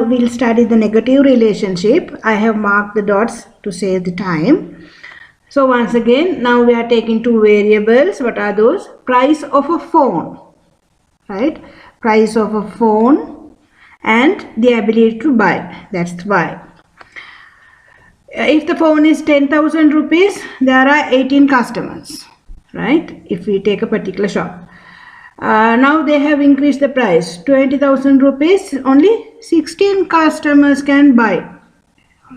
now we'll study the negative relationship. I have marked the dots to save the time. So once again, now we are taking two variables. What are those? Price of a phone, right? Price of a phone and the ability to buy. That's Y. If the phone is 10,000 rupees, there are 18 customers, right? If we take a particular shop. Now they have increased the price 20,000 rupees, only 16 customers can buy,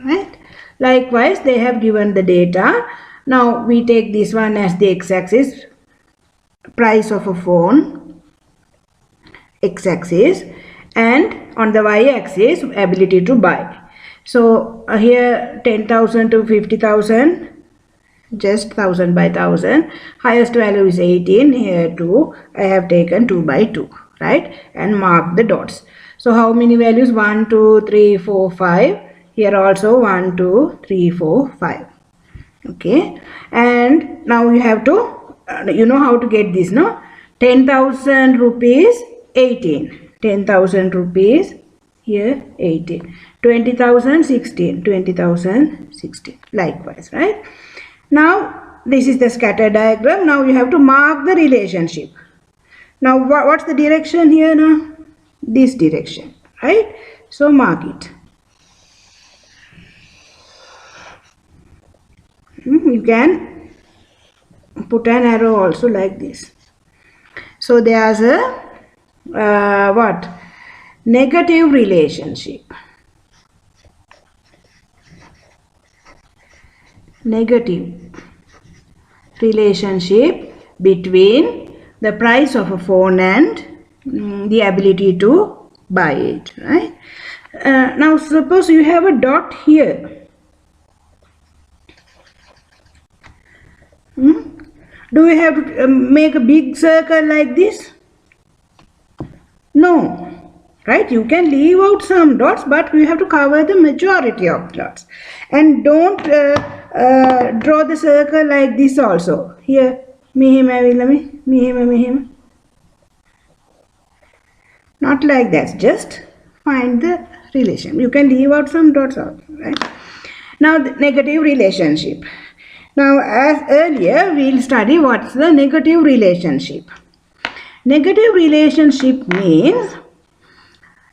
right? Likewise, they have given the data. Now we take this one as the x-axis, price of a phone, x-axis, and on the y-axis, ability to buy. So here 10,000 to 50,000, just 1000 by 1000. Highest value is 18. Here 2. I have taken 2 by 2, right? And mark the dots. So how many values? 1, 2, 3, 4, 5. Here also 1, 2, 3, 4, 5. Okay. And now you have to, you know how to get this, no? 10,000 rupees, 18. 10,000 rupees, here 18. 20,000, 16. 20,000, 16. Likewise, right? Now this is the scatter diagram. Now you have to mark the relationship. Now what's the direction here now? This direction, right? So mark it. You can put an arrow also like this. So there's a what? Negative relationship. Negative relationship between the price of a phone and the ability to buy it, right? Now suppose you have a dot here. Do we have to make a big circle like this? No, right? You can leave out some dots, but we have to cover the majority of dots. And don't draw the circle like this also. Here, mihima. Not like that. Just find the relation. You can leave out some dots also, right? Now, the negative relationship. Now, as earlier, we'll study what's the negative relationship. Negative relationship means,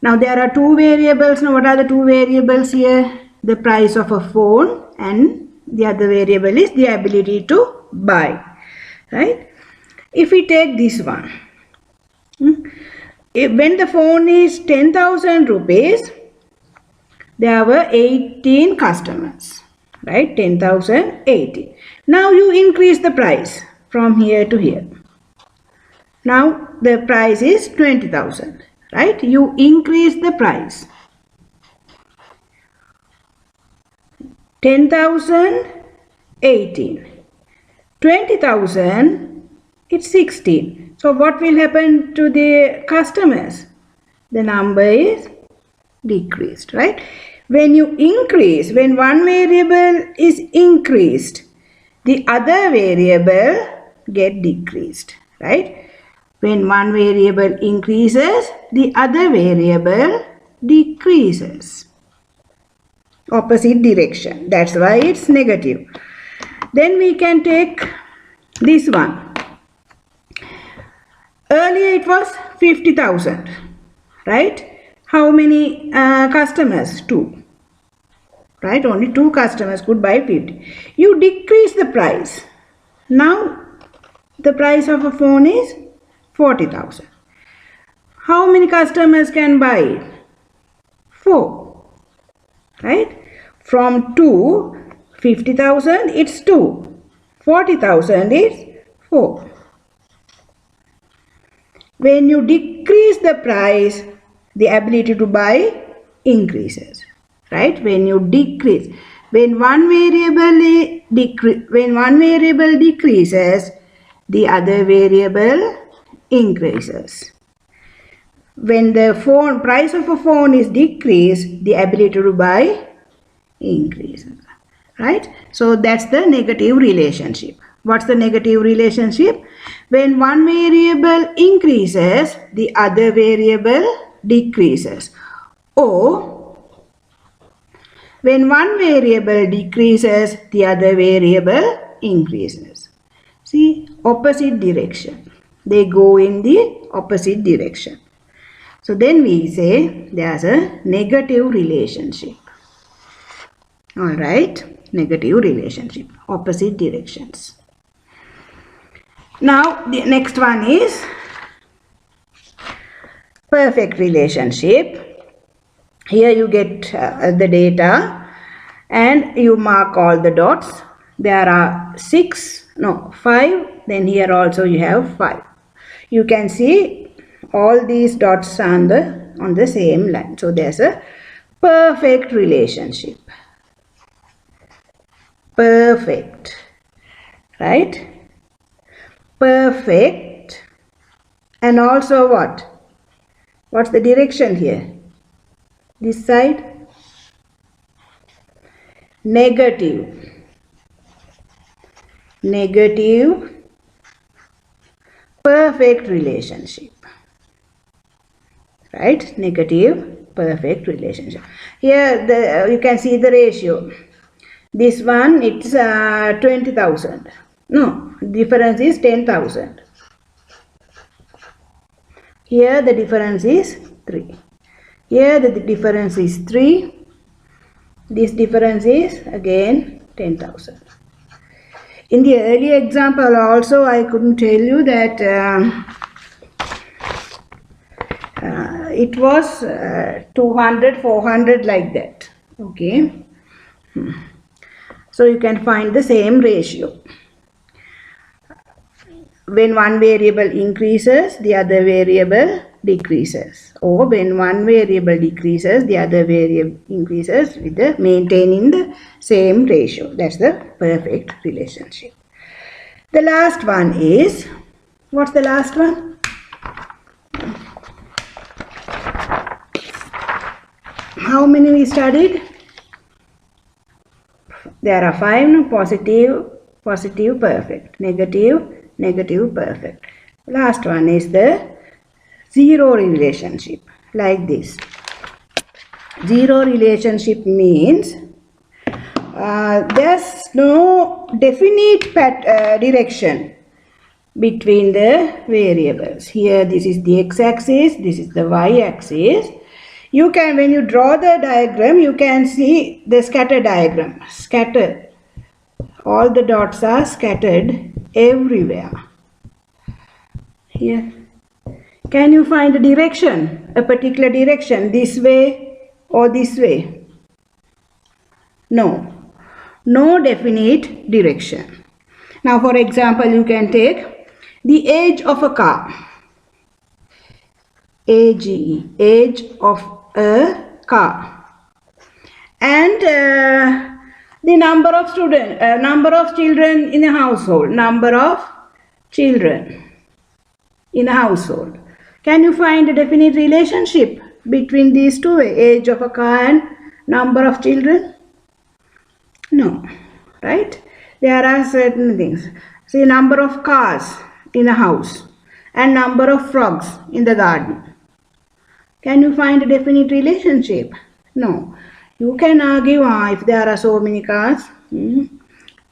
now there are two variables. Now, what are the two variables here? The price of a phone and the other variable is the ability to buy, right? If we take this one, when the phone is 10,000 rupees, there were 18 customers, right? 10,000, 18. Now you increase the price from here to here. Now the price is 20,000, right? You increase the price. 10,000, 18. 20,000, it's 16. So what will happen to the customers? The number is decreased, right? When you increase, when one variable is increased, the other variable get decreased, right? When one variable increases, the other variable decreases. Opposite direction. That's why it's negative. Then we can take this one. Earlier it was 50,000, right? How many customers? 2. Right? Only 2 customers could buy 50. You decrease the price. Now the price of a phone is 40,000. How many customers can buy it? 4. Right? From 2, 50,000, it's 2. 40,000 is 4. When you decrease the price, the ability to buy increases, right? When you decrease, when one variable decreases, the other variable increases. When the price of a phone is decreased, the ability to buy increases, right? So that's the negative relationship. What's the negative relationship? When one variable increases, the other variable decreases. Or When one variable decreases, the other variable increases. See, opposite direction. They go in the opposite direction. So then we say there's a negative relationship. Alright, negative relationship, opposite directions. Now the next one is perfect relationship. Here you get the data and you mark all the dots. There are 5, then here also you have 5. You can see all these dots on the same line. So there's a perfect relationship. Perfect, right? Perfect. And also what? What's the direction here? This side? Negative. Negative. Perfect relationship. Right? Negative, perfect relationship. Here you can see the ratio. This one, it's 20,000. No, difference is 10,000. Here the difference is 3. Here the difference is 3. This difference is again 10,000. In the earlier example also I couldn't tell you that it was 200, 400 like that. Okay. So you can find the same ratio. When one variable increases, the other variable decreases. Or when one variable decreases, the other variable increases with maintaining the same ratio. That's the perfect relationship. The last one is, what's the last one? How many we studied? There are 5. Positive, positive, perfect. Negative, negative, perfect. Last one is the zero relationship, like this. Zero relationship means there's no definite direction between the variables. Here this is the x-axis, this is the y-axis. You can, when you draw the diagram, you can see the scatter diagram. Scatter. All the dots are scattered everywhere. Here. Can you find a direction? A particular direction? This way or this way? No. No definite direction. Now for example, you can take the age of a car. AGE. Age of a car. And the number of children in a household. Number of children in a household. Can you find a definite relationship between these two, age of a car and number of children? No, right? There are certain things. Say number of cars in a house and number of frogs in the garden. Can you find a definite relationship? No. You can argue if there are so many cars,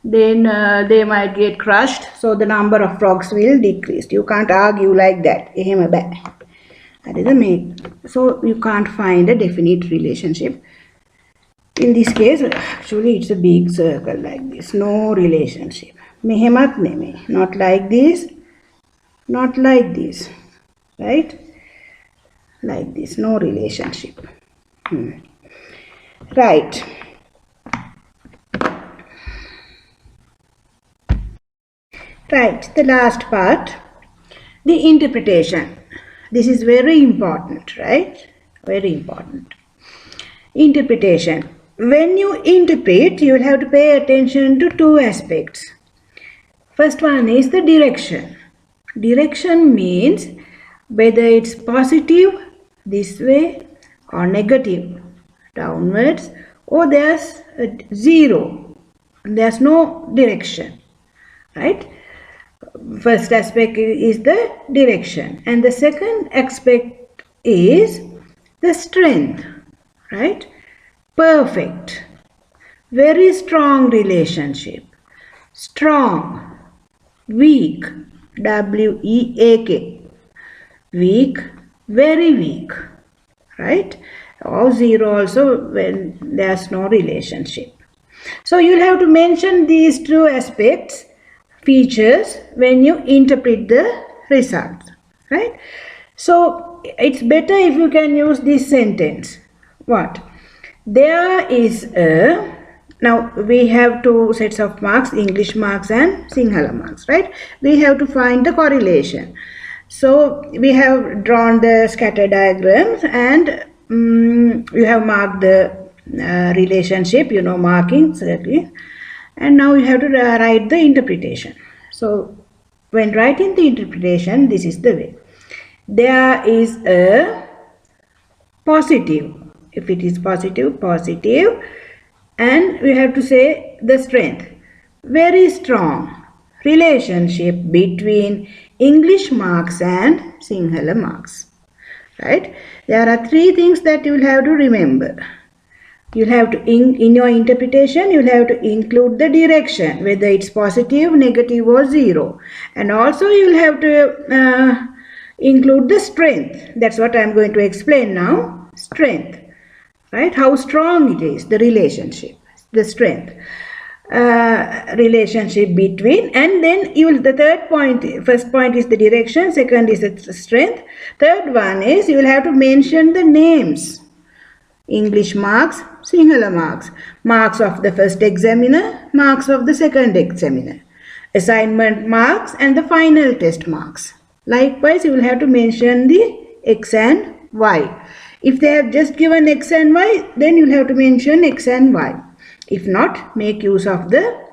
then they might get crushed, so the number of frogs will decrease. You can't argue like that. That is a myth. So you can't find a definite relationship. In this case, actually it's a big circle like this. No relationship. Not like this, not like this. Right? Like this. No relationship. Right. Right, the last part, the interpretation. This is very important, right? Very important. Interpretation. When you interpret, you will have to pay attention to two aspects. First one is the direction. Direction means whether it's positive this way or negative downwards, or there's a zero. There's no direction, right? First aspect is the direction, and the second aspect is the strength, right? Perfect. very strong relationship. Strong, weak, W-E-A-K, weak, very weak, right? Or zero also when there's no relationship. So you'll have to mention these two aspects, features, when you interpret the results, right? So it's better if you can use this sentence. What? There is a, now we have two sets of marks, English marks and Sinhala marks, right? We have to find the correlation. So we have drawn the scatter diagrams and you have marked the relationship, you know, marking circle, and now you have to write the interpretation. So when writing the interpretation, this is the way. There is a positive, if it is positive, positive, and we have to say the strength, very strong relationship between English marks and Sinhala marks, right? There are three things that you will have to remember. You have to, in your interpretation, you have to include the direction, whether it's positive, negative or zero. And also you will have to include the strength. That's what I'm going to explain now. Strength, right? How strong it is, the relationship, the strength. Relationship between, and then you will, the third point, first point is the direction, second is the strength, third one is you will have to mention the names, English marks, Sinhala marks, marks of the first examiner, marks of the second examiner, assignment marks and the final test marks. Likewise, you will have to mention the X and Y. If they have just given X and Y, then you will have to mention X and Y. If not, make use of the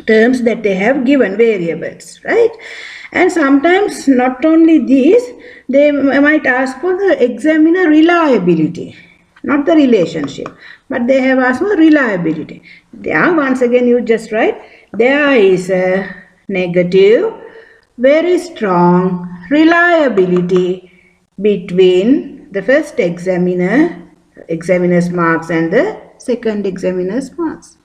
terms that they have given, variables, right? And sometimes not only these, they might ask for the examiner reliability, not the relationship, but they have asked for reliability. There, once again, you just write, there is a negative, very strong reliability between the first examiner's marks and the second examiner's marks.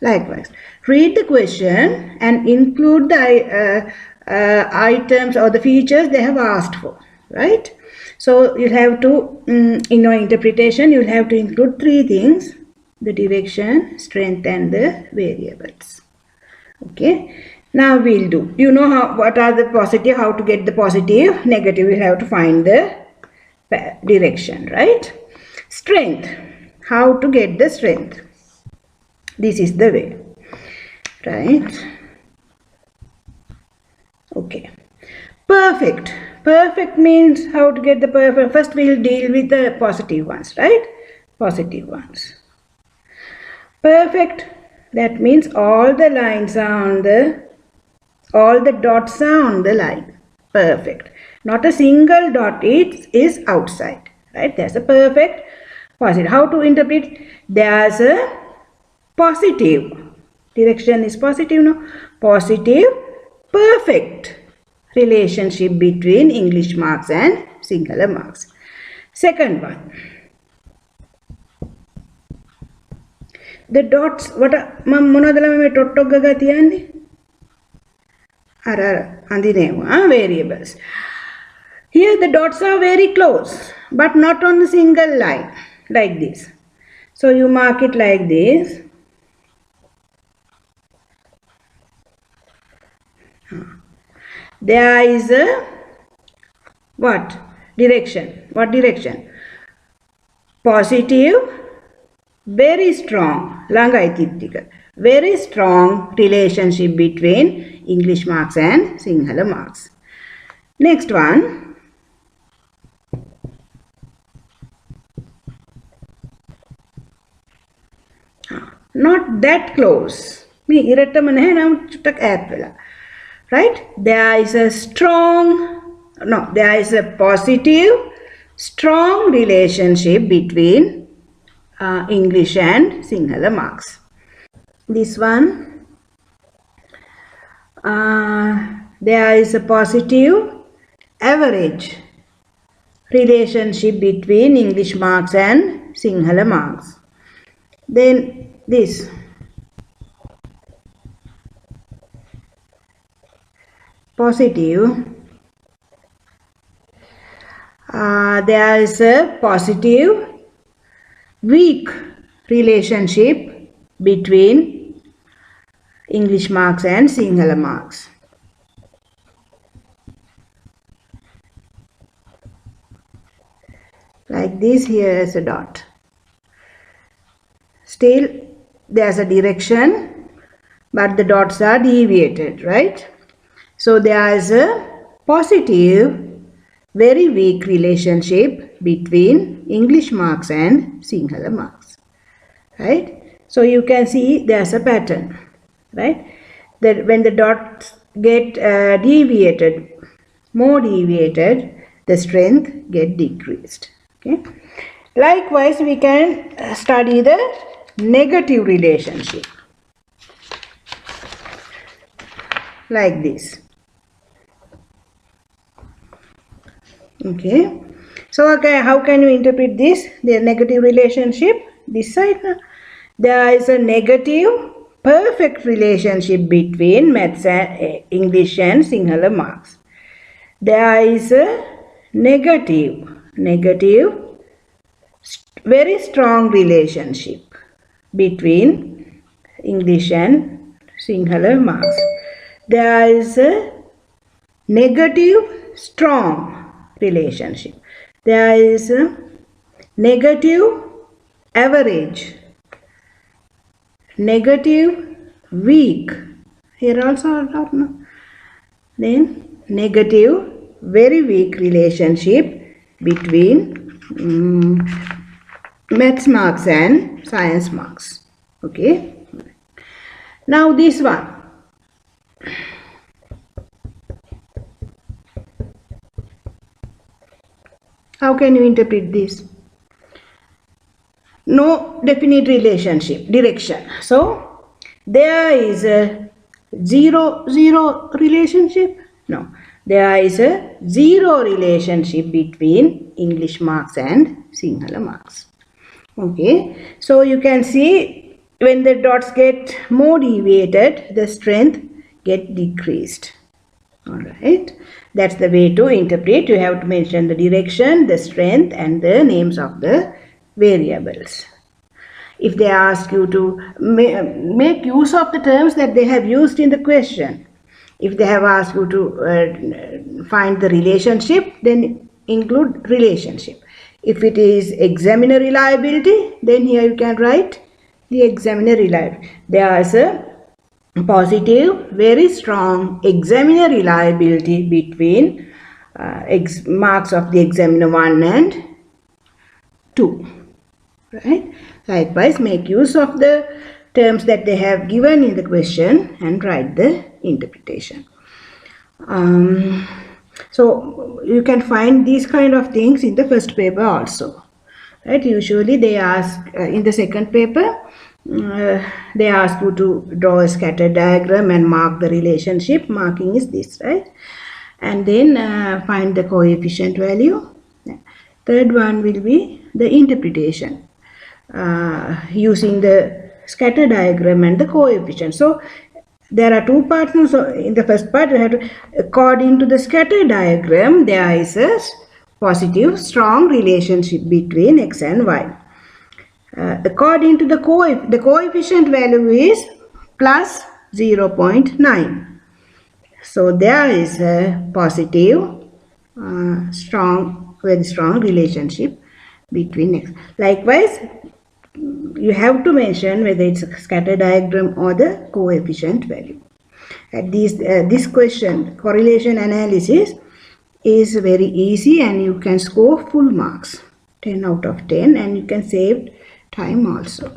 Likewise, read the question and include the items or the features they have asked for, right? So you have to, in your interpretation, you have to include three things, the direction, strength and the variables. Okay, now we'll do, you know how, what are the positive, how to get the positive, negative, you have to find the direction, right? Strength, how to get the strength. This is the way, right? Okay. Perfect. Perfect means how to get the perfect. First we will deal with the positive ones, right? Positive ones. Perfect, that means all the lines are on the, all the dots are on the line. Perfect. Not a single dot, it is outside, right? That's a perfect. Positive. How to interpret? There's a positive. Direction is positive, no? Positive, perfect relationship between English marks and Sinhala marks. Second one. The dots, what monodala me dot gaga tiyande? Variables. Here the dots are very close, but not on a single line, like this. So you mark it like this. There is a what? Direction. What direction? Positive, very strong, very strong relationship between English marks and Sinhala marks. Next one. Not that close. Right? There is a strong, no, there is a positive, strong relationship between English and Sinhala marks. This one, there is a positive, average relationship between English marks and Sinhala marks. Then this. Positive. There is a positive weak relationship between English marks and Sinhala marks. Like this, here is a dot. Still there's a direction, but the dots are deviated, right? So there is a positive, very weak relationship between English marks and Sinhala marks, right? So you can see there's a pattern, right? That when the dots get deviated, more deviated, the strength get decreased. Okay. Likewise, we can study the negative relationship like this. Okay. So, okay, how can you interpret this? The negative relationship. This side, there is a negative perfect relationship between maths and English and Sinhala marks. There is a negative, very strong relationship between English and Sinhala marks. There is a negative strong relationship. There is a negative average, negative weak. Here also not no. Then negative very weak relationship between maths marks and science marks. Okay. Now this one. How can you interpret this? No definite relationship, direction. So there is a 0-0 relationship. No, there is a 0 relationship between English marks and Sinhala marks. Okay, so you can see when the dots get more deviated, the strength get decreased. Alright, that's the way to interpret. You have to mention the direction, the strength and the names of the variables. If they ask you to make use of the terms that they have used in the question, if they have asked you to find the relationship, then include relationship. If it is examiner reliability, then here you can write the examiner reliability. There is a positive, very strong examiner reliability between marks of the examiner 1 and 2. Right? Likewise, make use of the terms that they have given in the question and write the interpretation. So you can find these kind of things in the first paper also. Right? Usually they ask in the second paper, they ask you to draw a scatter diagram and mark the relationship. Marking is this, right? And then find the coefficient value. Third one will be the interpretation using the scatter diagram and the coefficient. So there are two parts. So in the first part, you have to, according to the scatter diagram, there is a positive strong relationship between x and y. According to the coefficient value is plus 0.9. So there is a positive, very strong relationship between x. Likewise, you have to mention whether it's a scatter diagram or the coefficient value. At this question, correlation analysis is very easy and you can score full marks, 10 out of 10, and you can save time also.